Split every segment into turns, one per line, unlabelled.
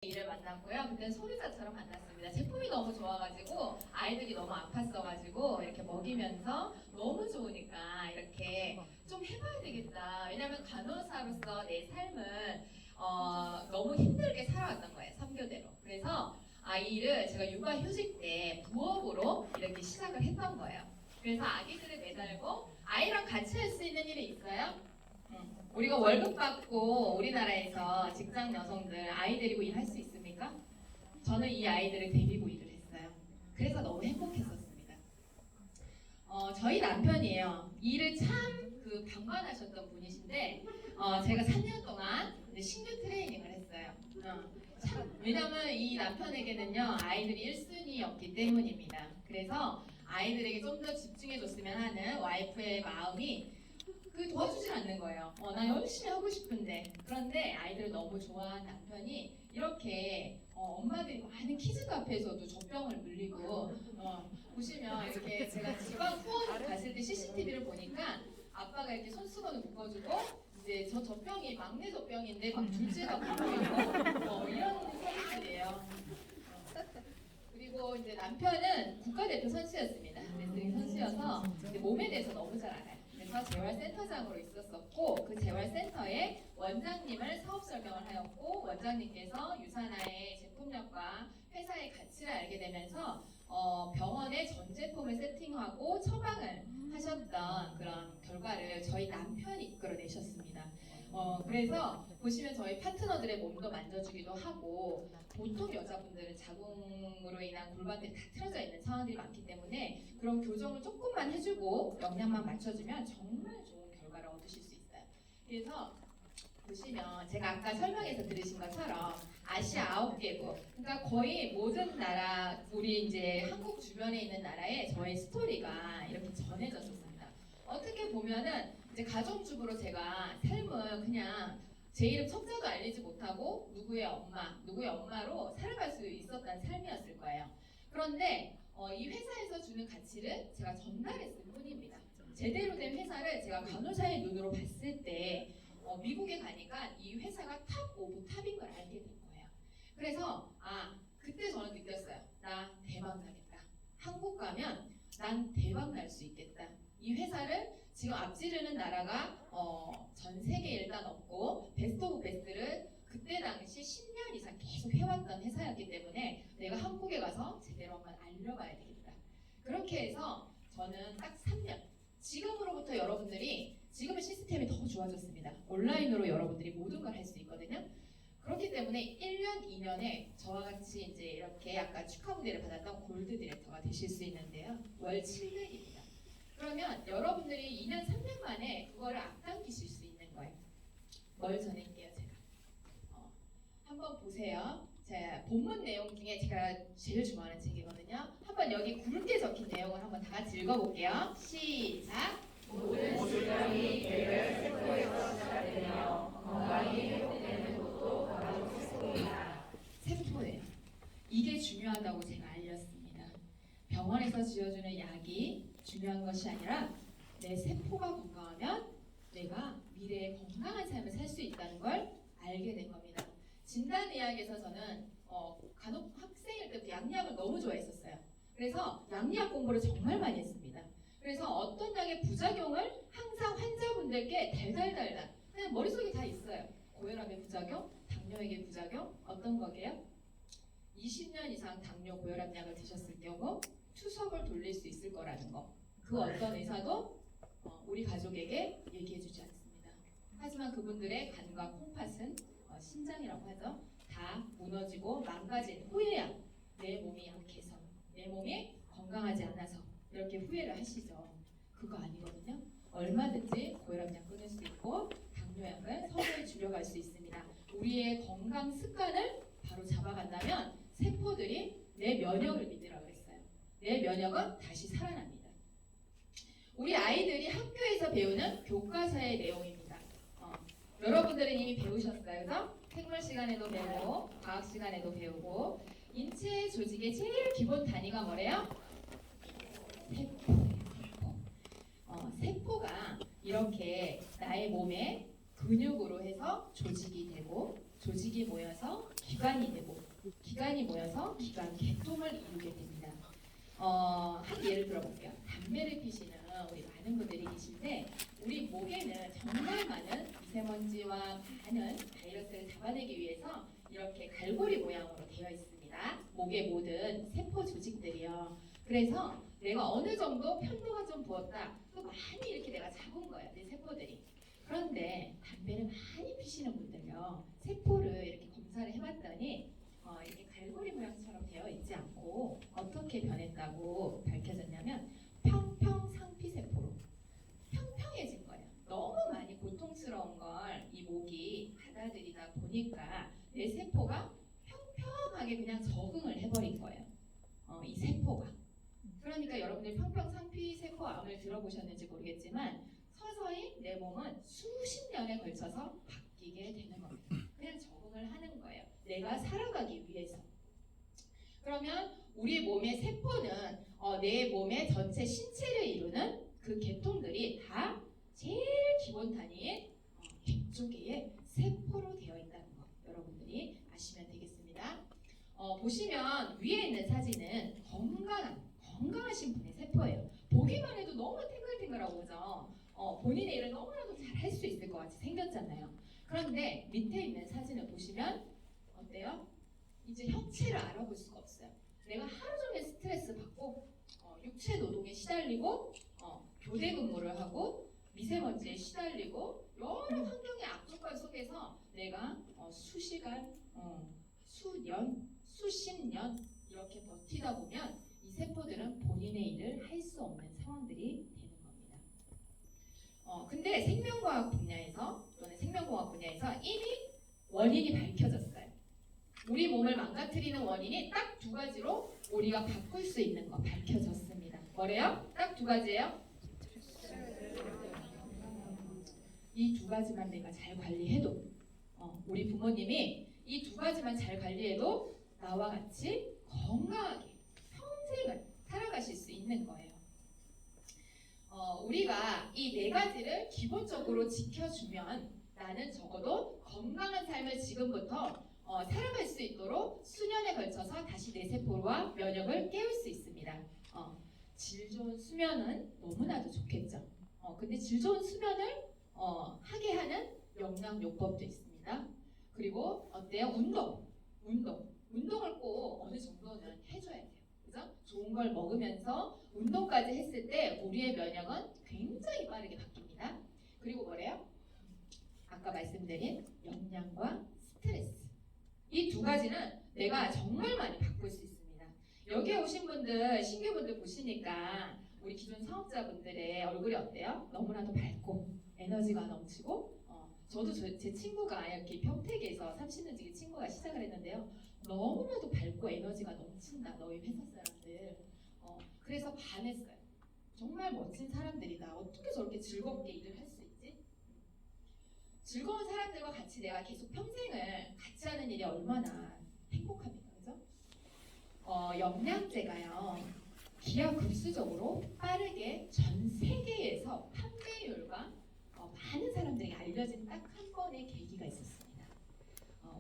이를 만났고요. 그때는 소비자처럼 만났습니다. 제품이 너무 좋아가지고 아이들이 너무 아팠어가지고 이렇게 먹이면서 너무 좋으니까 이렇게 좀 해봐야 되겠다. 왜냐면 간호사로서 내 삶을 너무 힘들게 살아왔던 거예요. 3교대로. 그래서 아이를 제가 육아휴직 때 부업으로 이렇게 시작을 했던 거예요. 그래서 아기들을 매달고 아이랑 같이 할 수 있는 일이 있어요? 우리가 월급 받고 우리나라에서 직장 여성들 아이 데리고 일할 수 있습니까? 저는 이 아이들을 데리고 일을 했어요. 그래서 너무 행복했었습니다. 저희 남편이에요. 일을 참 방관하셨던 분이신데 제가 3년 동안 신규 트레이닝을 했어요. 왜냐면 이 남편에게는요 아이들이 1순위였기 때문입니다. 그래서 아이들에게 좀 더 집중해줬으면 하는 와이프의 마음이 도와주질 않는 거예요. 나 열심히 하고 싶은데. 그런데 아이들을 너무 좋아하는 남편이 이렇게 엄마들이 많은 키즈 카페에서도 젖병을 물리고 보시면 이렇게 제가 지방 후원 갔을 때 CCTV를 보니까 아빠가 이렇게 손수건을 묶어주고 이제 저 젖병이 막내 젖병인데 막 둘째가 물고 있고 이런 사진들이에요. 그리고 이제 남편은 국가대표 선수였습니다. 레슬링 선수여서 몸에 대해서 너무 잘 알아요. 그래서 재활센터장으로 있었었고 그 재활센터에 원장님을 사업 설명을 하였고 원장님께서 유산화의 제품력과 회사의 가치를 알게 되면서 병원에 전 제품을 세팅하고 처방을 하셨던 그런 결과를 저희 남편이 이끌어내셨습니다. 그래서 보시면 저희 파트너들의 몸도 만져주기도 하고 보통 여자분들은 자궁으로 인한 골반들이 다 틀어져 있는 상황들이 많기 때문에 그런 교정을 조금만 해주고 영양만 맞춰주면 정말 좋은 결과를 얻으실 수 있어요. 그래서 보시면 제가 아까 설명해서 들으신 것처럼 아시아 9개국 그러니까 거의 모든 나라 우리 이제 한국 주변에 있는 나라에 저의 스토리가 이렇게 전해졌었습니다. 어떻게 보면은 이제 가정주부로 제가 삶을 그냥 제 이름 석자도 알리지 못하고 누구의 엄마로 살아갈 수 있었던 삶이었을 거예요. 그런데 이 회사에서 주는 가치를 제가 전달했을 뿐입니다. 제대로 된 회사를 제가 간호사의 눈으로 봤을 때 미국에 가니까 이 회사가 탑 오브 탑인 걸 알게 된 거예요. 그래서 그때 저는 느꼈어요. 나 대박 나겠다. 한국 가면 난 대박 날 수 있겠다. 이 회사를 지금 앞지르는 나라가 전 세계에 일단 없고 베스트 오브 베스트를 그때 당시 10년 이상 계속 해왔던 회사였기 때문에 내가 한국에 가서 제대로 한번 알려봐야 되겠다. 그렇게 해서 저는 딱 3년 지금으로부터 여러분들이 지금은 시스템이 더 좋아졌습니다. 온라인으로 여러분들이 모든 걸 할 수 있거든요. 그렇기 때문에 1년, 2년에 저와 같이 이제 이렇게 아까 축하 무대를 받았던 골드 디렉터가 되실 수 있는데요. 월 700입니다. 그러면 여러분들이 2년, 3년 만에 그거를 앞당기실 수 있는 거예요. 뭘 전할게요, 제가. 한번 보세요. 제 본문 내용 중에 제가 제일 좋아하는 책이거든요. 한번 여기 굵게 적힌 내용을 한번 다 같이 읽어볼게요. 시작!
모든 질병이 개별 세포에서 시작되며 건강이 회복되는 것도 바로 세포이다.
세포예요. 이게 중요하다고 제가 알렸습니다. 병원에서 지어주는 약이 중요한 것이 아니라 내 세포가 건강하면 내가 미래에 건강한 삶을 살 수 있다는 걸 알게 된 겁니다. 진단의학에서 저는 간혹 학생일 때부터 양리학을 너무 좋아했었어요. 그래서 양리학 공부를 정말 많이 했습니다. 그래서 어떤 약의 부작용을 항상 환자분들께 달달달달 그냥 머릿속에 다 있어요. 고혈압의 부작용, 당뇨액의 부작용 어떤 거게요? 20년 이상 당뇨 고혈압 약을 드셨을 경우 투석을 돌릴 수 있을 거라는 거. 그 어떤 의사도 우리 가족에게 얘기해주지 않습니다. 하지만 그분들의 간과 콩팥은 심장이라고 하죠. 다 무너지고 망가진 후회야. 내 몸이 약해서, 내 몸이 건강하지 않아서 이렇게 후회를 하시죠. 그거 아니거든요. 얼마든지 고혈압약 끊을 수 있고 당뇨약을 서서히 줄여갈 수 있습니다. 우리의 건강 습관을 바로 잡아간다면 세포들이 내 면역을 믿으라고 했어요. 내 면역은 다시 살아납니다. 우리 아이들이 학교에서 배우는 교과서의 내용입니다. 여러분들은 이미 배우셨어요. 그죠? 생물 시간에도 배우고 과학 시간에도 배우고 인체 조직의 제일 기본 단위가 뭐래요? 세포예요. 세포. 세포가 이렇게 나의 몸에 근육으로 해서 조직이 되고 조직이 모여서 기관이 모여서 기관 개통을 이루게 됩니다. 한 예를 들어볼게요. 담배를 피시는 우리 많은 분들이 계신데 우리 목에는 정말 많은 미세먼지와 많은 바이러스를 잡아내기 위해서 이렇게 갈고리 모양으로 되어 있습니다. 목의 모든 세포 조직들이요. 그래서 내가 어느 정도 편도가 좀 부었다. 또 많이 이렇게 내가 잡은 거야. 내 세포들이. 그런데 담배를 많이 피시는 분들요. 세포를 이렇게 검사를 해봤더니 이렇게 갈고리 모양처럼 되어 있지 않고 어떻게 변했다고 밝혀졌냐면 평평상피세포로 평평해진 거예요. 너무 많이 고통스러운 걸 이 목이 받아들이다 보니까 내 세포가 평평하게 그냥 적응을 해버린 거예요. 이 세포가. 그러니까 여러분들 평평상피세포암을 들어보셨는지 모르겠지만 서서히 내 몸은 수십 년에 걸쳐서 바뀌게 되는 겁니다. 그냥 적응을 하는 거예요. 내가 살아가기 위해서. 그러면 우리 몸의 세포는 내 몸의 전체 신체를 이루는 그 계통들이 다 제일 기본 단위인 객조개의 세포로 되어 있다는 거 여러분들이 아시면 되겠습니다. 보시면 위에 있는 사진은 건강하신 분의 세포예요. 보기만 해도 너무 탱글탱글하고 그죠? 본인의 일을 너무나도 잘 할 수 있을 것 같이 생겼잖아요. 그런데 밑에 있는 사진을 보시면 어때요? 이제 형체를 알아볼 수가 없어요. 내가 하루 종일 스트레스 받고 육체 노동에 시달리고 교대 근무를 하고 미세먼지에 시달리고 여러 환경의 악조건 속에서 내가 수시간, 수년, 수십 년 이렇게 버티다 보면 이 세포들은 본인의 일을 할 수 없는 상황들이 되는 겁니다. 근데 생명과학 분야에서 또는 생명공학 분야에서 이미 원인이 밝혀졌어요. 우리 몸을 망가뜨리는 원인이 딱 두 가지로 우리가 바꿀 수 있는 거 밝혀졌습니다. 뭐래요? 딱 두 가지예요. 이 두 가지만 내가 잘 관리해도 우리 부모님이 이 두 가지만 잘 관리해도 나와 같이 건강하게 평생을 살아가실 수 있는 거예요. 우리가 이 네 가지를 기본적으로 지켜주면 나는 적어도 건강한 삶을 지금부터 살아갈 수 있도록 수년에 걸쳐서 다시 내 세포와 면역을 깨울 수 있습니다. 질 좋은 수면은 너무나도 좋겠죠. 근데 질 좋은 수면을 하게 하는 영양요법도 있습니다. 그리고 어때요? 운동을 꼭 어느 정도는 해줘야 돼요. 그죠? 좋은 걸 먹으면서 운동까지 했을 때 우리의 면역은 굉장히 빠르게 바뀝니다. 그리고 뭐래요? 아까 말씀드린 영양과 스트레스. 이 두 가지는 내가 정말 많이 바꿀 수 있습니다. 여기에 오신 분들, 신규분들 보시니까 우리 기존 사업자분들의 얼굴이 어때요? 너무나도 밝고 에너지가 넘치고 저도 제 친구가 이렇게 평택에서 30년 지기 친구가 시작을 했는데요. 너무나도 밝고 에너지가 넘친다. 너희 회사 사람들. 그래서 반했어요. 정말 멋진 사람들이다. 어떻게 저렇게 즐겁게 일을 할 수 있지? 즐거운 사람들과 같이 내가 계속 평생을 같이 하는 일이 얼마나 행복합니까? 그죠? 영양제가요. 기하급수적으로 빠르게 전 세계에서 판매율과 많은 사람들에게 알려진 딱 한 번의 계기가 있었습니다.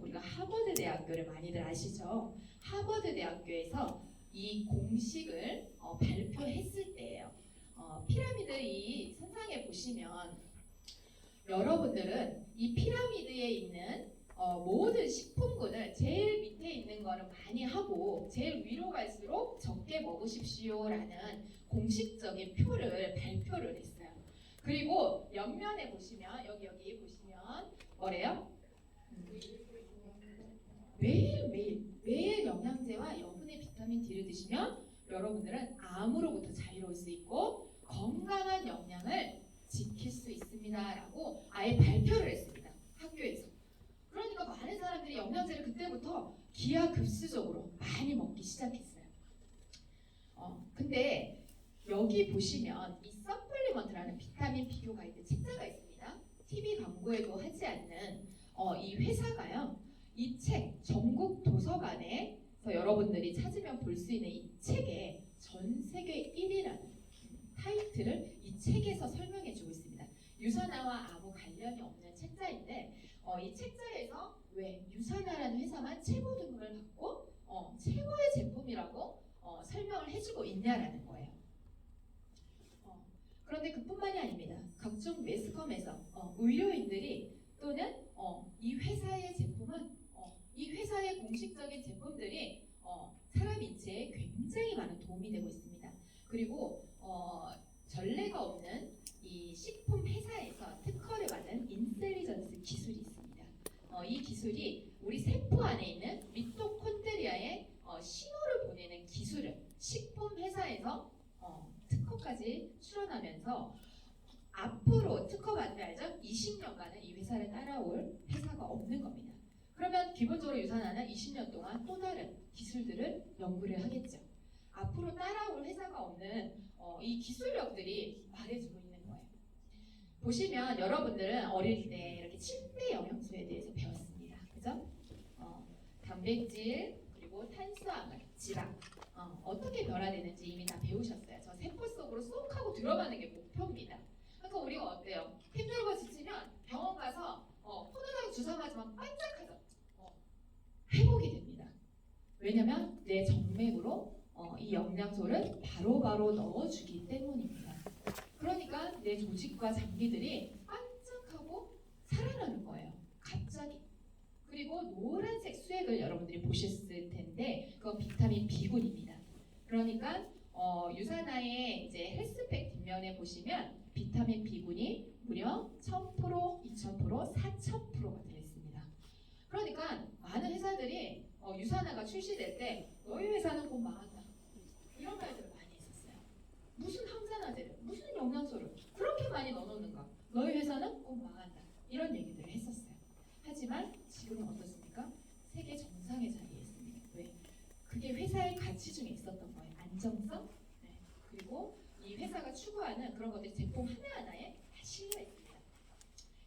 우리가 하버드 대학교를 많이들 아시죠? 하버드 대학교에서 이 공식을 발표했을 때예요. 피라미드 이 선상에 보시면 여러분들은 이 피라미드에 있는 모든 식품군을 제일 밑에 있는 거는 많이 하고 제일 위로 갈수록 적게 먹으십시오라는 공식적인 표를 발표를 했어요. 그리고 옆면에 보시면 여기 보시면 뭐래요? 매일 영양제와 여분의 비타민 D를 드시면 여러분들은 암으로부터 자유로울 수 있고 건강한 영양을 지킬 수 있습니다 라고 아예 발표를 했습니다. 학교에서. 그러니까 많은 사람들이 영양제를 그때부터 기하급수적으로 많이 먹기 시작했어요. 근데 여기 보시면 이 서플리먼트라는 비타민 비교 가이드 책자가 있습니다. TV 광고에도 하지 않는 이 회사가요. 이 책 전국 도서관에서 여러분들이 찾으면 볼 수 있는 이 책에 전 세계 1위라는 타이틀을 이 책에서 설명해주고 있습니다. 유산화와 아무 관련이 없는 책자인데 이 책자에서 왜 유산화라는 회사만 최고 등급을 받고 최고의 제품이라고 설명을 해주고 있냐라는 거예요. 그런데 그뿐만이 아닙니다. 각종 매스컴에서 의료인들이 또는 이 회사의 제품은 이 회사의 공식적인 제품들이 사람 인체에 굉장히 많은 도움이 되고 있습니다. 그리고 전례가 없는 이 식품 회사에서 특허를 받은 인텔리전스 기술이 있습니다. 이 기술이 우리 세포 안에 있는 미토콘드리아의 신호를 보내는 기술을 식품 회사에서 특허까지 출원하면서 앞으로 특허받으면 알죠? 20년간은 이 회사를 따라올 회사가 없는 겁니다. 그러면 기본적으로 유산화는 20년 동안 또 다른 기술들을 연구를 하겠죠. 앞으로 따라올 회사가 없는 이 기술력들이 말해주고 있는 거예요. 보시면 여러분들은 어릴 때 이렇게 7대 영양소에 대해서 배웠습니다. 그죠? 단백질, 그리고 탄수화물, 지방 어떻게 변화되는지 이미 다 배우셨어요. 저 세포 속으로 쏙 하고 들어가는 게 목표입니다. 그러니까 우리가 어때요? 힘들고 지치면 병원 가서 포도당 주사 맞으면 반짝하죠. 회복이 됩니다. 왜냐면 내 정맥으로 이 영양소를 바로바로 넣어주기 때문입니다. 그러니까 내 조직과 장기들이 반짝하고 살아나는 거예요. 갑자기. 그리고 노란색 수액을 여러분들이 보셨을 텐데 그건 비타민 B군입니다. 그러니까 유산화의 이제 헬스팩 뒷면에 보시면 비타민 B군이 무려 1000%, 2000%, 4000%가 들어있습니다. 그러니까 많은 회사들이 유산화가 출시될 때 너희 회사는 곧 망한다 이런 말들을 많이 했었어요. 무슨 항산화제를, 무슨 영양소를 그렇게 많이 넣어놓는가? 너희 회사는 꼭 망한다 이런 얘기들을 했었어요. 하지만 지금은 어떻습니까? 세계 정상의 자리에 있습니다. 왜? 그게 회사의 가치 중에 있었던 거예요. 안정성, 네. 그리고 이 회사가 추구하는 그런 것들이 제품 하나하나에 다 실려 있습니다.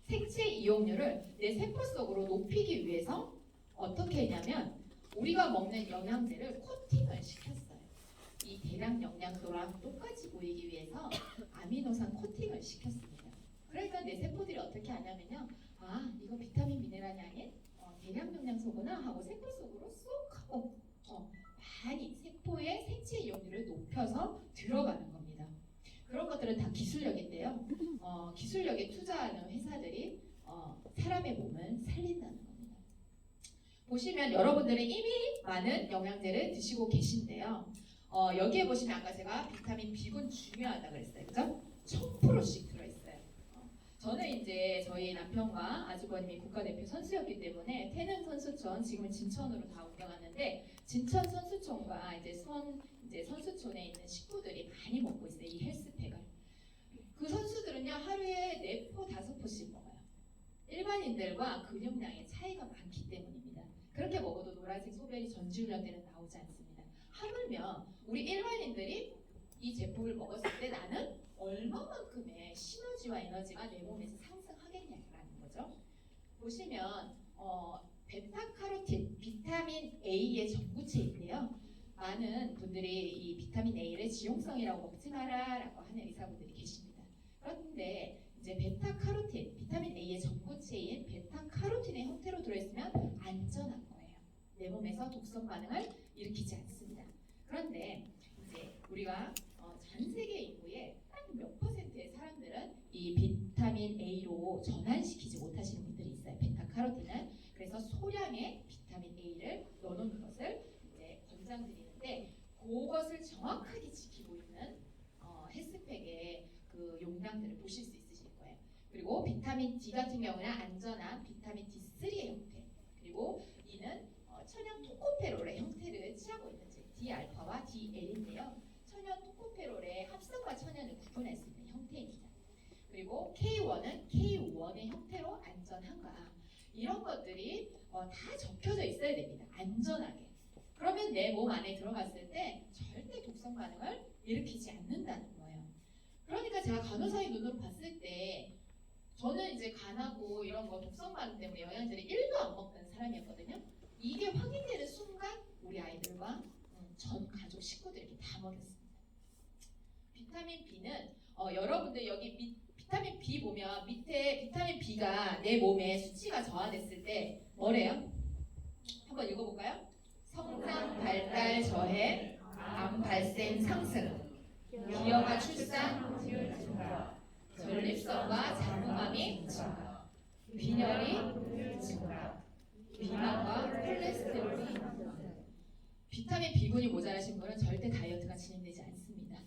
생체 이용률을 내 세포 속으로 높이기 위해서 어떻게 했냐면 우리가 먹는 영양제를 코팅을 시켰어요. 이 대량 영양소랑 똑같이 보이기 위해서 아미노산 코팅을 시켰습니다. 그러니까 내 세포들이 어떻게 하냐면요. 아, 이거 비타민 미네랄이 아닌 대량 영양소구나 하고 세포 속으로 쏙 하고 많이 세포의 생체 이용률을 높여서 들어가는 겁니다. 그런 것들은 다 기술력인데요. 기술력에 투자하는 회사들이 사람의 몸을 살린다는 겁니다. 보시면 여러분들은 이미 많은 영양제를 드시고 계신데요. 여기에 보시면 아까 제가 비타민 B군 중요하다 그랬어요. 그죠? 1000%씩 들어있어요. 저는 이제 저희 남편과 아주버님이 국가대표 선수였기 때문에 태릉 선수촌, 지금은 진천으로 다 옮겨갔는데 진천 선수촌과 이제 선수촌에 있는 식구들이 많이 먹고 있어요. 이 헬스팩을. 그 선수들은요 하루에 4포, 5포씩 먹어요. 일반인들과 근육량의 차이가 많기 때문입니다. 그렇게 먹어도 노란색 소변이 전지훈련 때는 나오지 않습니다. 하물며 우리 일반인들이 이 제품을 먹었을 때 나는 얼마만큼의 시너지와 에너지가 내 몸에서 상승하겠냐라는 거죠. 보시면 베타카로틴, 비타민 A의 전구체인데요. 많은 분들이 이 비타민 A를 지용성이라고 먹지 마라라고 하는 의사분들이 계십니다. 그런데 이제 베타카로틴, 비타민 A의 전구체인 베타카로틴의 형태로 들어있으면 안전한 거예요. 내 몸에서 독성 반응을 일으키지 않습니다. 그런데 이제 우리가 전 세계 인구의 딱 몇 퍼센트의 사람들은 이 비타민 A로 전환시키지 못하시는 분들이 있어요. 베타카로틴은. 그래서 소량의 비타민 A를 넣어놓는 것을 이제 권장드리는데 그것을 정확하게 지키고 있는 헬스팩의 그 용량들을 보실 수 있으실 거예요. 그리고 비타민 D 같은 경우는 안전한 비타민 D3의 형태, 그리고 이는 천연 토코페롤의 형태를 취하고 있는 D알파와 DL인데요. 천연 토코페롤의 합성과 천연을 구분할 수 있는 형태입니다. 그리고 K1은 K1의 형태로 안전한가, 이런 것들이 다 적혀져 있어야 됩니다. 안전하게. 그러면 내 몸 안에 들어갔을 때 절대 독성 반응을 일으키지 않는다는 거예요. 그러니까 제가 간호사의 눈으로 봤을 때 저는 이제 간하고 이런 거 독성 반응 때문에 영양제를 1도 안 먹던 사람이었거든요. 이게 확인되는 순간 우리 아이들과 전 가족 식구들에게 다 먹였습니다. 비타민 B는 여러분들 여기 비타민 B 보면 밑에 비타민 B가 내 몸에 수치가 저하됐을 때 뭐래요? 한번 읽어볼까요? 성장 발달 저해, 암 발생 상승, 기형아 출산 증가, 전립선과 자궁암이 증가, 빈혈이 증가, 비만과 콜레스테롤이 증가. 비타민 B군이 모자라신 분은 절대 다이어트가 진행되지 않습니다.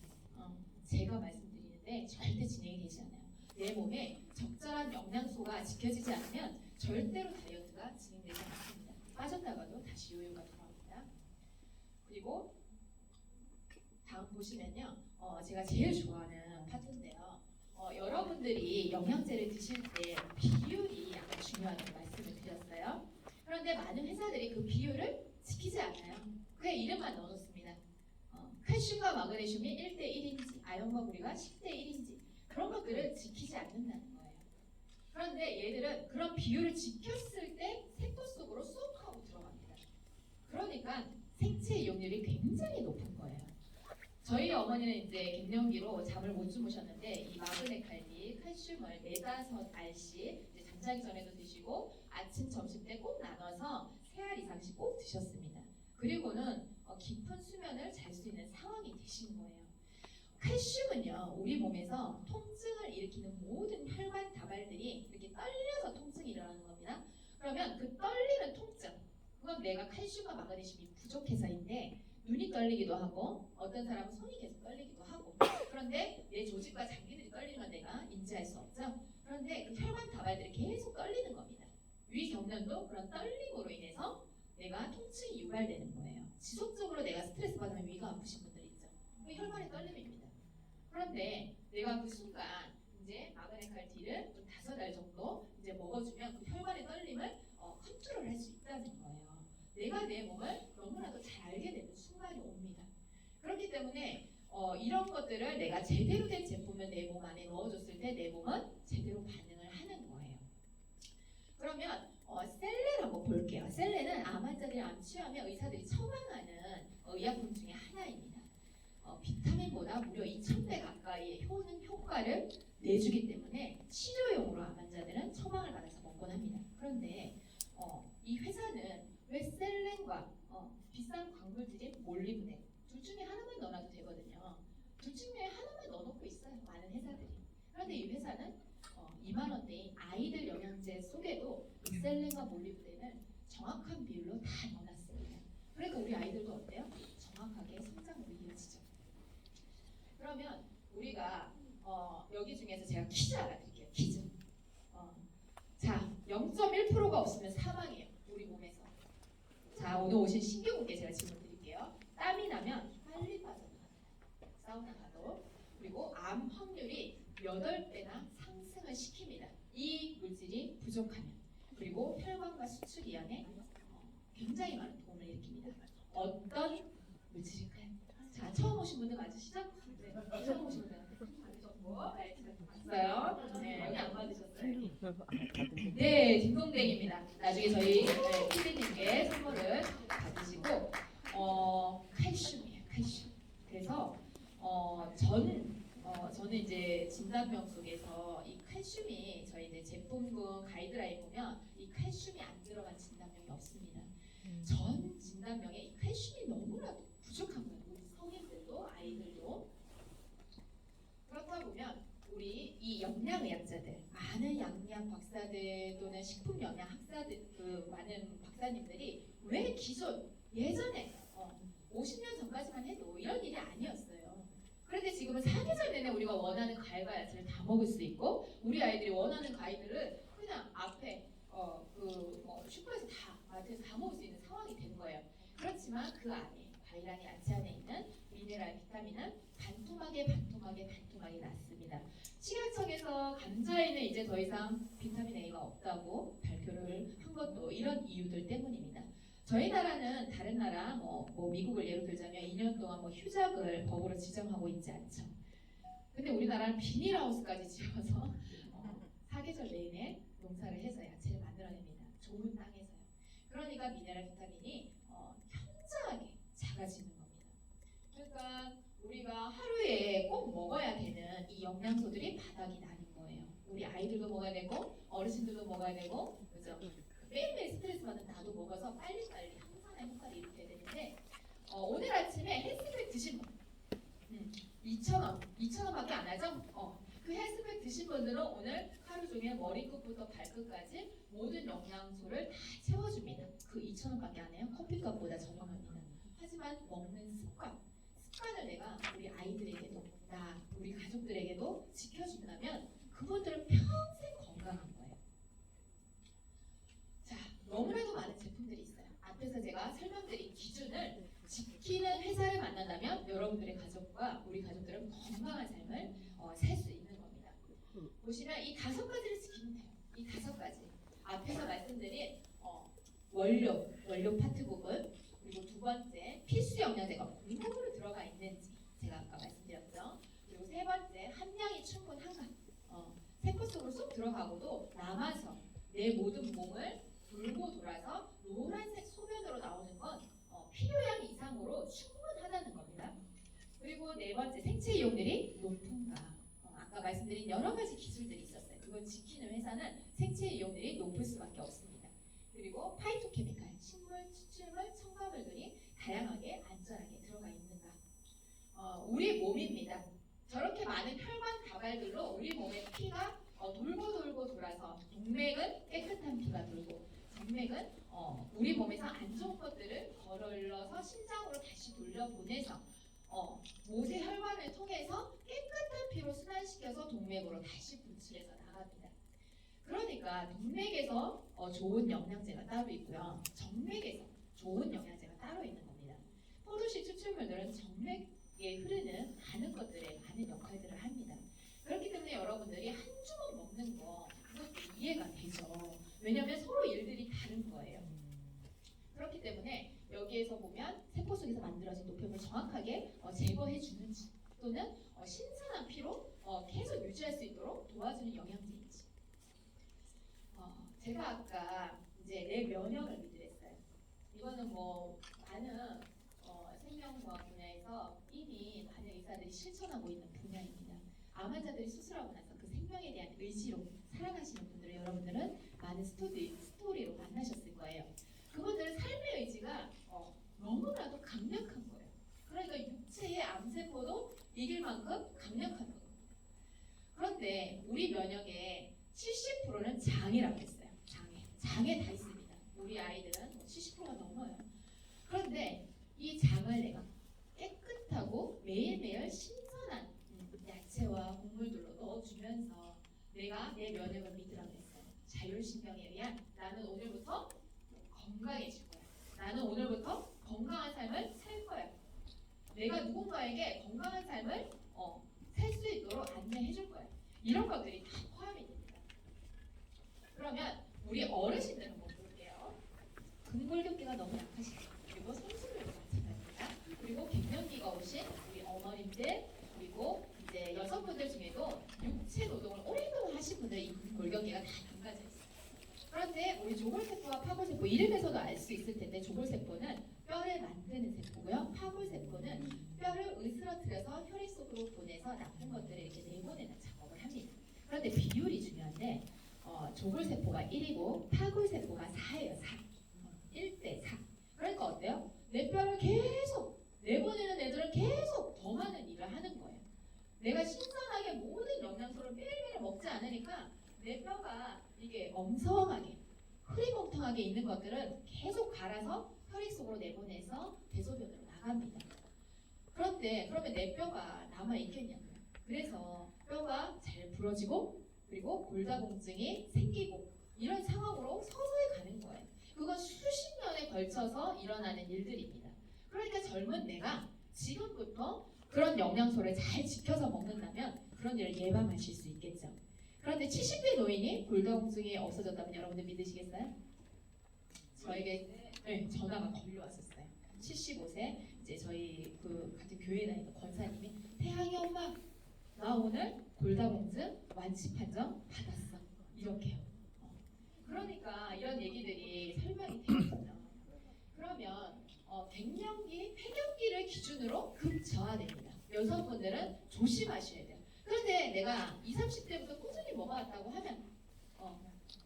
제가 말씀드리는데 절대 진행이 되지 않아요. 내 몸에 적절한 영양소가 지켜지지 않으면 절대로 다이어트가 진행되지 않습니다. 빠졌다가도 다시 요요가 돌아옵니다. 그리고 다음 보시면요, 제가 제일 좋아하는 파트인데요. 여러분들이 영양제를 드실 때 비율이 약간 중요하다고 말씀을 드렸어요. 그런데 많은 회사들이 그 비율을 지키지 않아요. 그냥 이름만 넣어놓습니다. 칼슘과 마그네슘이 1대1인지 아연과 무리가 10대1인지 그런 것들을 지키지 않는다는 거예요. 그런데 얘들은 그런 비율을 지켰을 때 세포 속으로 쏙 하고 들어갑니다. 그러니까 생체 이용률이 굉장히 높은 거예요. 저희 어머니는 이제 갱년기로 잠을 못 주무셨는데 이 마그네칼디, 칼슘을 4~5알씩 잠자기 전에도 드시고 아침, 점심 때 꼭 나눠서 3알 이상씩 꼭 드셨습니다. 그리고는 깊은 수면을 잘 수 있는 상황이 되신 거예요. 칼슘은요, 우리 몸에서 통증을 일으키는 모든 혈관 다발들이 이렇게 떨려서 통증이 일어나는 겁니다. 그러면 그 떨리는 통증, 그건 내가 칼슘과 마그네슘이 부족해서인데 눈이 떨리기도 하고 어떤 사람은 손이 계속 떨리기도 하고, 그런데 내 조직과 장기들이 떨리는 건 내가 인지할 수 없죠. 그런데 그 혈관 다발들이 계속 떨리는 겁니다. 위경련도 그런 떨림으로 인해서 내가 통증이 유발되는 거예요. 지속적으로 내가 스트레스 받으면 위가 아프신 분들 있죠. 그 혈관의 떨림입니다. 그런데 내가 그 순간 이제 마그네칼디를 좀 5알 정도 이제 먹어주면 그 혈관의 떨림을 컨트롤할 수 있다는 거예요. 내가 내 몸을 너무나도 잘 알게 되는 순간이 옵니다. 그렇기 때문에 이런 것들을 내가 제대로 된 제품을 내 몸 안에 넣어줬을 때 내 몸은 제대로 반응을 하는 거예요. 그러면 셀레를 한번 볼게요. 셀레는 암 환자들이 암 치료하면 의사들이 처방하는 의약품 중에 하나입니다. 비타민보다 무려 2000배 가까이의 효과를 내주기 때문에 치료용으로 암 환자들은 처방을 받아서 먹곤 합니다. 그런데 이 회사는 왜 셀렌과 비싼 광물질인 몰리브덴 둘 중에 하나만 넣어놔도 되거든요. 둘 중에 하나만 넣어놓고 있어요, 많은 회사들이. 그런데 이 회사는 2만 원대인 아이들 영양제 속에도 이 셀렌과 몰리브덴을 정확한 비율로 다 넣어놨습니다. 그러니까 우리 아이들도 어때요? 정확하게 성장으로 이어지죠. 그러면 우리가 여기 중에서 제가 퀴즈 알아드릴게요. 퀴즈. 자, 0.1%가 없으면 사망이에요, 우리 몸에서. 자, 오늘 오신 신규분께 제가 질문 드릴게요. 땀이 나면 빨리 빠져나갑니다. 사우나 가도. 그리고 암 확률이 8배나 상승을 시킵니다. 이 물질이 부족하면. 그리고 혈관과 수축이안에 굉장히 많은 도움을 일으킵니다. 어떤 물질일까요? 자, 처음 오신 분들 맞으시죠? 네, 처음 오신 분들 받으셨고, 네, 봤어요. 네, 여기 안 받으셨어요. 네, 딩동댕입니다. 나중에 저희 PD님께 선물을 받으시고, 칼슘이에요, 칼슘. 그래서 저는 이제 진단명 속에서 이 칼슘이 저희 이제 제품군 가이드라인 보면 이 칼슘이 안 들어간 진단명이 없습니다. 전 진단명에 이 칼슘이 너무나도 부족한 거예요. 우리 성인들도 아이들도. 그렇다 보면 우리 이 영양의학자들, 많은 양리학 박사들 또는 식품 영양 학사들, 그 많은 박사님들이 왜 기존 예전에 50년 전까지만 해도 이런 일이 아니었어요. 그런데 지금은 사계절 내내 우리가 원하는 과일과 야채를 다 먹을 수 있고, 우리 아이들이 원하는 과일들을 그냥 앞에 슈퍼에서 다 마트에서 다 먹을 수 있는 상황이 된 거예요. 그렇지만 그 안에 과일 안에 야채 안에 있는 미네랄 비타민은 반토막에 낮습니다. 식약청에서 감자에는 이제 더 이상 비타민 A가 없다고 발표를 한 것도 이런 이유들 때문입니다. 저희 나라는 다른 나라 미국을 예로 들자면 2년 동안 휴작을 법으로 지정하고 있지 않죠. 근데 우리나라는 비닐하우스까지 지어서 사계절 내내 농사를 해서 야채를 만들어냅니다. 좋은 땅에서요. 그러니까 미네랄 비타민이 현저하게 작아지는 겁니다. 그러니까 우리가 하루에 꼭 먹어야 되는 이 영양소들이 바닥이 나는 거예요. 우리 아이들도 먹어야 되고 어르신들도 먹어야 되고, 그죠? 매일매일 스트레스 받는 나도 먹어서 빨리빨리 항산화 효과를 일으켜야 되는데 오늘 아침에 헬스백 드신 분 2,000원밖에 안 하죠? 그 헬스백 드신 분들은 오늘 하루 종일 머리끝부터 발끝까지 모든 영양소를 다 채워줍니다. 그 2,000원밖에 안 해요. 커피값보다 저렴합니다. 하지만 먹는 습관을 내가 우리 아이들에게도 우리 가족들에게도 지켜준다면 그분들은 평생 건강한 거예요. 자, 너무나도 많은 제품들이 있어요. 앞에서 제가 설명드린 기준을 지키는 회사를 만난다면 여러분들의 가족과 우리 가족들은 건강한 삶을 살 수 있는 겁니다. 보시면 이 5가지를 지키면 돼요. 이 5가지. 앞에서 말씀드린 원료 파트 부분, 그리고 두 번째 필수 영양제가 공복으로 들어가 있는지 제가 아까 말씀드렸죠. 그리고 세 번째 함량이 충분한가. 세포 속으로 쏙 들어가고도 남아서 내 모든 몸을 돌고 돌아서 노란색 소변으로 나오는 건 필요량 이상으로 충분하다는 겁니다. 그리고 네 번째 생체 이용률이 높은가. 아까 말씀드린 여러 가지 기술들이 있었어요. 그걸 지키는 회사는 생체 이용률이 높을 수밖에 없습니다. 그리고 파이토케미칼, 식물, 추출물, 첨가물들이 다양하게 안전하게 들어가 있는가. 우리 몸입니다. 저렇게 많은 혈관 가발들로 우리 몸의 피가 돌고 돌아서 동맥은 깨끗한 피가 돌고 정맥은 우리 몸에서 안 좋은 것들을 걸러서 심장으로 다시 돌려보내서 모세 혈관을 통해서 깨끗한 피로 순환시켜서 동맥으로 다시 분출해서 나갑니다. 그러니까 동맥에서 좋은 영양제가 따로 있고요. 정맥에서 좋은 영양제가 따로 있는 겁니다. 포도씨 추출물들은 정맥에 흐르는 많은 것들에 많은 역할들을 합니다. 그렇기 때문에 여러분들이 한 주먹 먹는 거 그것도 이해가 되죠. 왜냐하면 서로 일들이 다른 거예요. 그렇기 때문에 여기에서 보면 세포 속에서 만들어진 노폐물을 정확하게 제거해 주는지 또는 신선한 피로 계속 유지할 수 있도록 도와주는 영양제인지. 제가 아까 이제 내 면역을 믿으랬어요. 이거는 뭐 많은 생명과학 분야에서 이미 많은 의사들이 실천하고 있는 분야입니다. 암 환자들이 수술하고 나서 그 생명에 대한 의지로 살아가시는 분들을 여러분들은 많은 스토리로 만나셨을 거예요. 그분들은 삶의 의지가 너무나도 강력한 거예요. 그러니까 육체의 암세포도 이길 만큼 강력한 겁니다. 그런데 우리 면역의 70%는 장이라고 했어요. 장에 다 있습니다. 우리 아이들은 70%가 넘어요. 그런데 이 장을 내가 깨끗하고 매일매일 신선한 야채와 곡물들로 넣어주면서 내가 내 면역을 믿으라고 했어요. 자율신경에 의한 나는 오늘부터 건강해질 거야. 나는 오늘부터 건강한 삶을 살 거야. 내가 누군가에게 건강한 삶을 살 수 있도록 안내해 줄 거야. 이런 것들이 다 포함이 됩니다. 그러면 우리 어르신들 한번 볼게요. 근골격계가 너무 약하시죠. 그리고 선수들도 마찬가지입니다. 그리고 갱년기가 오신 우리 어머님들 그리고 이제 여성분들 중에도 육체 노동을 오랫동안 하신 분들 이 근골격계가 다 망가져 있어요. 그런데 우리 조골세포와 파골세포 이름에서도 알 수 있을 텐데 조골세포는 뼈를 만드는 세포고요. 파골세포는 뼈를 으스러뜨려서 혈액 속으로 보내서 나쁜 것들을 이렇게 내보내는 작업을 합니다. 그런데 비율이 중요한데 조골세포가 1이고 파골세포가 4예요. 4. 1대4. 그러니까 어때요? 내 뼈를 계속 내보내는 애들은 계속 더 많은 일을 하는 거예요. 내가 신선하게 모든 영양소를 매일매일 먹지 않으니까 내 뼈가 이게 엉성하게 흐리멍텅하게 있는 것들은 계속 갈아서 혈액 속으로 내보내서 대소변으로 나갑니다. 그런데 그러면 내 뼈가 남아 있겠냐고요. 그래서 뼈가 잘 부러지고 그리고 골다공증이 생기고 이런 상황으로 서서히 가는 거예요. 그건 수십 년에 걸쳐서 일어나는 일들입니다. 그러니까 젊은 내가 지금부터 그런 영양소를 잘 지켜서 먹는다면 그런 일을 예방하실 수 있겠죠. 그런데 70대 노인이 골다공증이 없어졌다면 여러분들 믿으시겠어요? 저에게 전화가 걸려왔었어요. 75세 이제 저희 그 같은 교회에 다니는 권사님이 태양이 엄마 나 오늘 골다공증 완치 판정 받았어 이렇게요. 그러니까 이런 얘기들이 설명이 되거든요. 그러면 갱년기, 폐경기를 기준으로 급저하됩니다. 여성분들은 조심하셔야 돼요. 그런데 내가 20, 30대부터 꾸준히 먹어왔다고 하면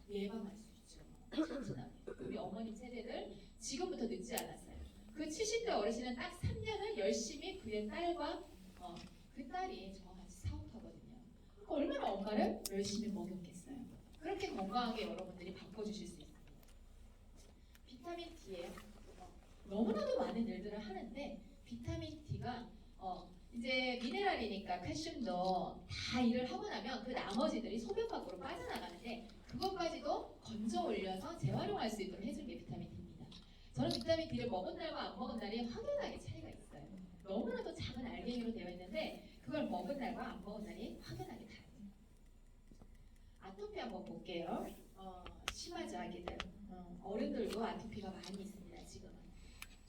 예방할 수 있죠. 천천하게. 우리 어머님 세대들 지금부터 늦지 않았어요. 그 70대 어르신은 딱 3년을 열심히 그의 딸과 그 딸이 저와 같이 사업하거든요. 그러니까 얼마나 엄마를 열심히 먹였겠어요. 그렇게 건강하게 여러분들이 바꿔주실 수 있습니다. 비타민 D예요. 너무나도 많은 일들을 하는데 비타민 D가 이제 미네랄이니까 칼슘도 다 일을 하고 나면 그 나머지들이 소변 밖으로 빠져나가는데 그것까지도 건져 올려서 재활용할 수 있도록 해주는 게 비타민 D입니다. 저는 비타민 D를 먹은 날과 안 먹은 날이 확연하게 차이가 있어요. 너무나도 작은 알갱이로 되어 있는데 그걸 먹은 날과 안 먹은 날이 확연하게 다릅니다. 아토피 한번 볼게요. 심하죠 아기들. 어른들도 아토피가 많이 있습니다 지금은.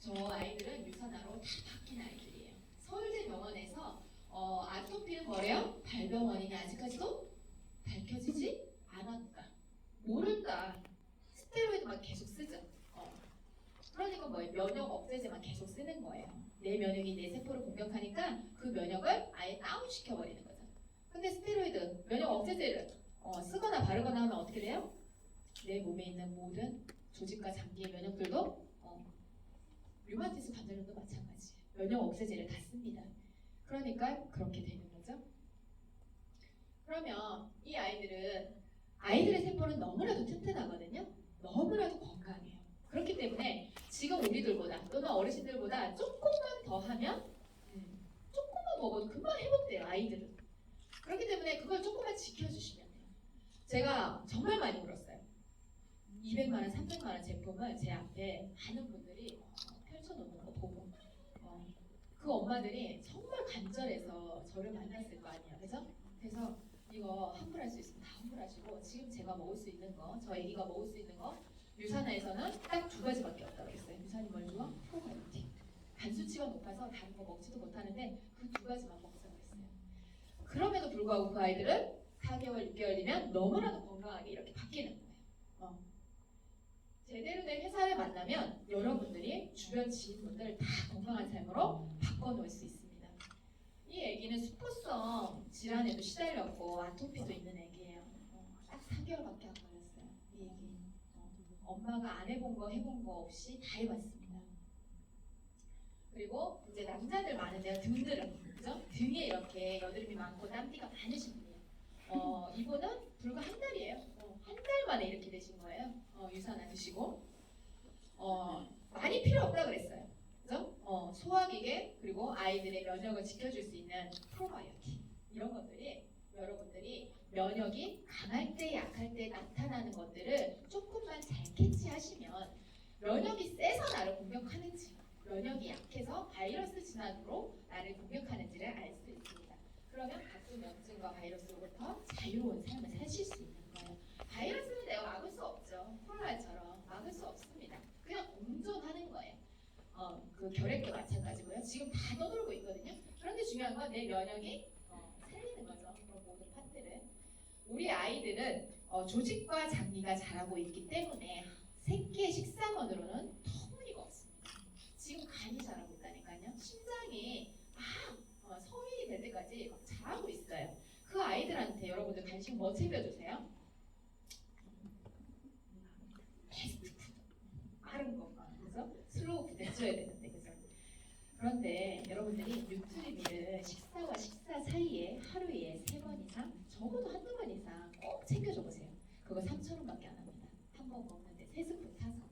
저 아이들은 유산화로 다 바뀐 아이들이에요. 서울대 병원에서 아토피는 뭐래요? 발병 원인이 아직까지도 밝혀지지 않았다. 모른다. 스테로이드만 계속 쓰죠. 그러니까 뭐예요? 면역 억제제만 계속 쓰는 거예요. 내 면역이 내 세포를 공격하니까 그 면역을 아예 다운시켜 버리는 거죠. 근데 스테로이드, 면역 억제제를 쓰거나 바르거나 하면 어떻게 돼요? 내 몸에 있는 모든 조직과 장기의 면역들도 류마티스 관절염도 마찬가지예요. 면역 억제제를 다 씁니다. 그러니까 그렇게 되는 거죠. 그러면 이 아이들의 세포는 너무나도 튼튼하거든요. 너무나도 건강해요. 그렇기 때문에 지금 우리들보다 또는 어르신들보다 조금만 더 하면 조금만 먹어도 금방 회복돼요. 아이들은. 그렇기 때문에 그걸 조금만 지켜주시면 돼요. 제가 정말 많이 울었어요. 200만 원, 300만 원 제품을 제 앞에 많은 분들이 펼쳐놓는 거 보고 그 엄마들이 정말 간절해서 저를 만났을 거 아니에요. 그죠? 그래서 이거 환불할 수 있으면 다 환불하시고 지금 제가 먹을 수 있는 거, 저 애기가 먹을 수 있는 거 유산화에서는 딱 2가지밖에 없다고 했어요. 유산이 뭘 주어? 프로바이오틱. 간 수치가 높아서 다른 거 먹지도 못하는데 그 2가지만 먹자고 했어요. 그럼에도 불구하고 그 아이들은 4개월, 6개월 뒤면 너무나도 건강하게 이렇게 바뀌는 거예요. 제대로 된 회사를 만나면 여러분들이 주변 지인분들 다 건강한 삶으로 바꿔놓을 수 있습니다. 이 애기는 수포성 질환에도 시달렸고 아토피도 있는 애기예요. 딱 4개월밖에 안 걸렸어요. 이 애기. 엄마가 안 해본 거 해본 거 없이 다 해봤습니다. 그리고 이제 남자들 많은데요. 등들은 그죠? 등에 이렇게 여드름이 많고 땀띠가 많으신 분이에요. 이분은 불과 한 달이에요. 한 달 만에 이렇게 되신 거예요. 유산화 드시고 많이 필요 없다 그랬어요. 그죠? 소화기계 그리고 아이들의 면역을 지켜줄 수 있는 프로바이오틱 이런 것들이 여러분들이 면역이 강할 때 약할 때 나타나는 것들을 조금만 잘 캐치하시면 면역이 세서 나를 공격하는지 면역이 약해서 바이러스 진화로 나를 공격하는지를 알 수 있습니다. 그러면 각종 염증과 바이러스로부터 자유로운 삶을 사실 수 있는 거예요. 바이러스는 내가 막을 수 없죠. 코로나처럼 막을 수 없습니다. 그냥 공존하는 거예요. 그 결핵도 마찬가지고요. 지금 다 떠돌고 있거든요. 그런데 중요한 건 내 면역이 살리는 거죠. 그런 모든 파트를. 우리 아이들은 조직과 장기가 자라고 있기 때문에 새끼의 식사만으로는 터무니가 없습니다. 지금 간이 자라고 있다니까요. 심장이 막 성인이 될 때까지 막 자라고 있어요. 그 아이들한테 여러분들 간식 뭐 챙겨주세요? 패스트푸드, 빠른 것만, 그죠? 슬로우 푸드 해줘야 되는데, 그죠? 그런데 여러분들이 뉴트리미를 식사와 식사 사이에 하루에 3번 이상, 적어도 한두 번 이상 꼭 챙겨줘 보세요. 그거 3,000원밖에 안 합니다. 한 번 먹는데 3스푼 사서.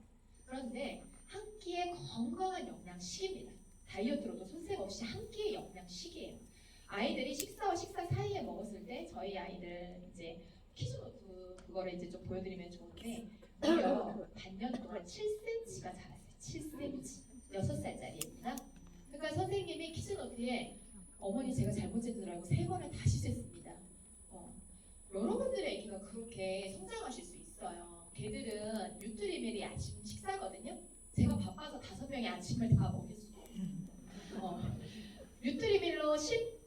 그런데 한 끼의 건강한 영양식입니다. 다이어트로도 손색 없이 한 끼의 영양식이에요. 아이들이 식사와 식사 사이에 먹었을 때 저희 아이들 이제 키즈노트 그거를 이제 좀 보여드리면 좋은데 무려 반년 동안 7cm가 자랐어요. 7cm. 6살짜리입니다. 그러니까 선생님이 키즈노트에 어머니 제가 잘못했더라고 3번을 다시 쟀습니다. 여러분들의 아기가 그렇게 성장하실 수 있어요. 걔들은 뉴트리밀이 아침 식사거든요. 제가 바빠서 5명이 아침을 다 먹일 수가 없어요. 뉴트리밀로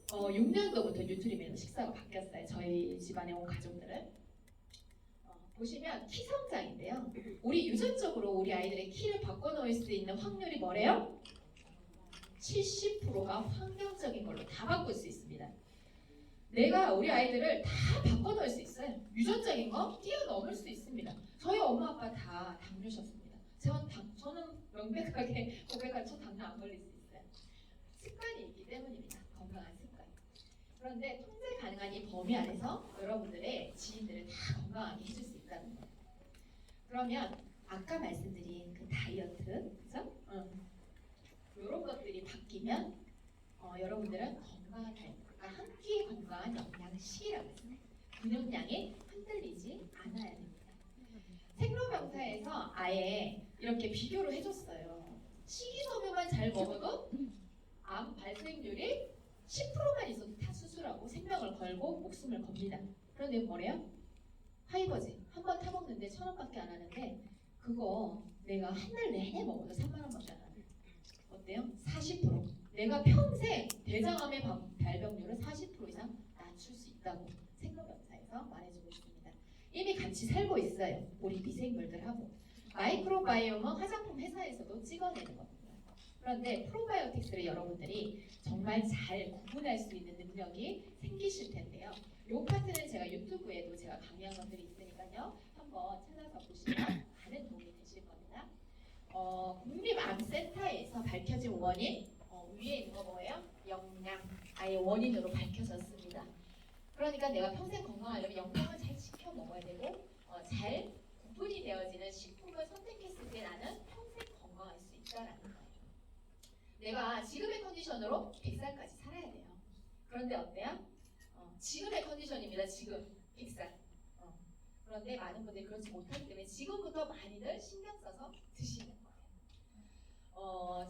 6년도부터 뉴트리밀로 식사가 바뀌었어요. 저희 집안에 온 가족들은. 보시면 키 성장인데요. 우리 유전적으로 우리 아이들의 키를 바꿔놓을 수 있는 확률이 뭐래요? 70%가 환경적인 걸로 다 바꿀 수 있습니다. 내가 우리 아이들을 다 바꿔놓을 수 있어요. 유전적인 거 뛰어넘을 수 있습니다. 저희 엄마 아빠 다 당뇨셨습니다. 저는 명백하게 고백한 저 당뇨 안 걸릴 수 있어요. 습관이 있기 때문입니다. 건강한 습관. 그런데 통제 가능한 이 범위 안에서 여러분들의 지인들을 다 건강하게 해줄 수 있다는 거예요. 그러면 아까 말씀드린 그 다이어트, 그죠? 이런 것들이 바뀌면 여러분들은 건강한 그러니까 한 끼의 건강한 영양식이라고 했어요. 근육량이 흔들리지 않아야 됩니다. 생로병사에서 아예 이렇게 비교를 해줬어요. 식이섬유만 잘 먹어도 암 발생률이 10%만 있어도 다 수술하고 생명을 걸고 목숨을 겁니다. 그런데 뭐래요? 하이버지 한 번 타먹는데 1,000원밖에 안 하는데 그거 내가 한 달 내내 먹어도 3만 원밖에 안 하는. 어때요? 40%. 내가 평생 대장암의 발병률을 40% 이상 낮출 수 있다고 생로병사에서 말해주고 있습니다. 이미 같이 살고 있어요. 우리 미생물들하고. 마이크로바이옴은 화장품 회사에서도 찍어내는 겁니다. 그런데 프로바이오틱스를 여러분들이 정말 잘 구분할 수 있는 능력이 생기실 텐데요. 이 파트는 제가 유튜브에도 제가 강의한 것들이 있으니까요. 한번 찾아서 보시면 많은 도움이 되실 겁니다. 국립암센터에서 밝혀진 원인 위에 있는 거 뭐예요? 영양 아예 원인으로 밝혀졌습니다. 그러니까 내가 평생 건강하려면 영양을 잘 지켜 먹어야 되고 잘 구분이 되어지는 식품을 선택했을 때 나는 평생 건강할 수 있다라는 거예요. 내가 지금의 컨디션으로 100살까지 살아야 돼요. 그런데 어때요? 지금의 컨디션입니다. 지금 100살. 그런데 많은 분들이 그렇지 못하기 때문에 지금부터 많이들 신경 써서 드시는 거예요.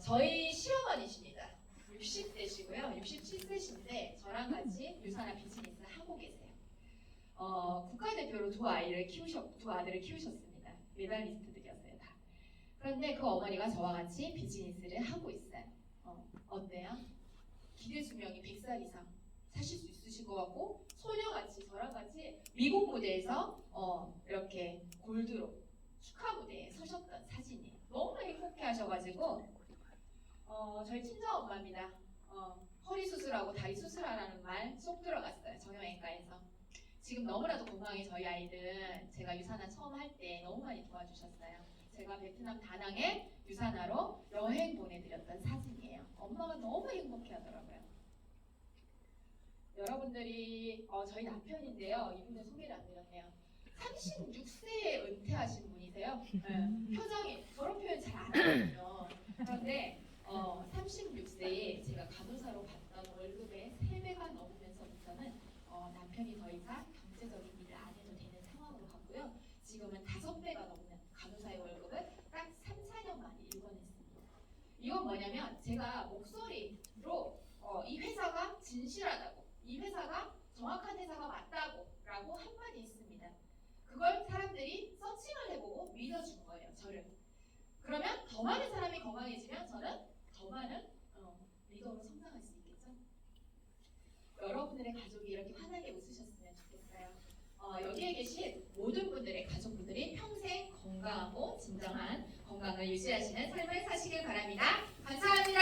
저희 시어머니십니다. 60세시고요. 67세신데 저랑 같이 유산한 비즈니스를 하고 계세요. 국가대표로 두 아들을 키우셨습니다. 메달리스트들이었어요 다. 그런데 그 어머니가 저와 같이 비즈니스를 하고 있어요. 어때요? 기대 수명이 100살 이상 사실 수 있으실 것 같고 소녀같이 저랑 같이 미국 무대에서 이렇게 골드로 축하 무대에 서셨던 사진이에요. 너무 행복해 하셔가지고 저희 친정 엄마입니다. 허리 수술하고 다리 수술하라는 말 쏙 들어갔어요. 정형외과에서. 지금 너무나도 건강해 저희 아이들 제가 유산화 처음 할 때 너무 많이 도와주셨어요. 제가 베트남 다낭에 유산화로 여행 보내드렸던 사진이에요. 엄마가 너무 행복해 하더라고요. 여러분들이 저희 남편인데요. 이분은 소개를 안 드렸네요. 36세에 은퇴하신 분이세요. 네. 표정이 저런 표현 잘 안 하거든요. 그런데 36세에 제가 간호사로 받던 월급의 3배가 넘으면서부터는 남편이 더 이상 경제적인 일을 안 해도 되는 상황으로 갔고요. 지금은 5배가 넘는 간호사의 월급을 딱 3, 4년 만에 일궈냈습니다. 이건 뭐냐면 제가 목소리로 이 회사가 진실하다고 이 회사가 정확한 회사가 맞다고 라고 한마디 있습니다. 그걸 사람들이 서칭을 해보고 믿어준 거예요. 저를. 그러면 더 많은 사람이 건강해지면 저는 더 많은 리더로 성장할 수 있겠죠. 여러분들의 가족이 이렇게 환하게 웃으셨으면 좋겠어요. 여기에 계신 모든 분들의 가족분들이 평생 건강하고 진정한 건강을 유지하시는 삶을 사시길 바랍니다. 감사합니다.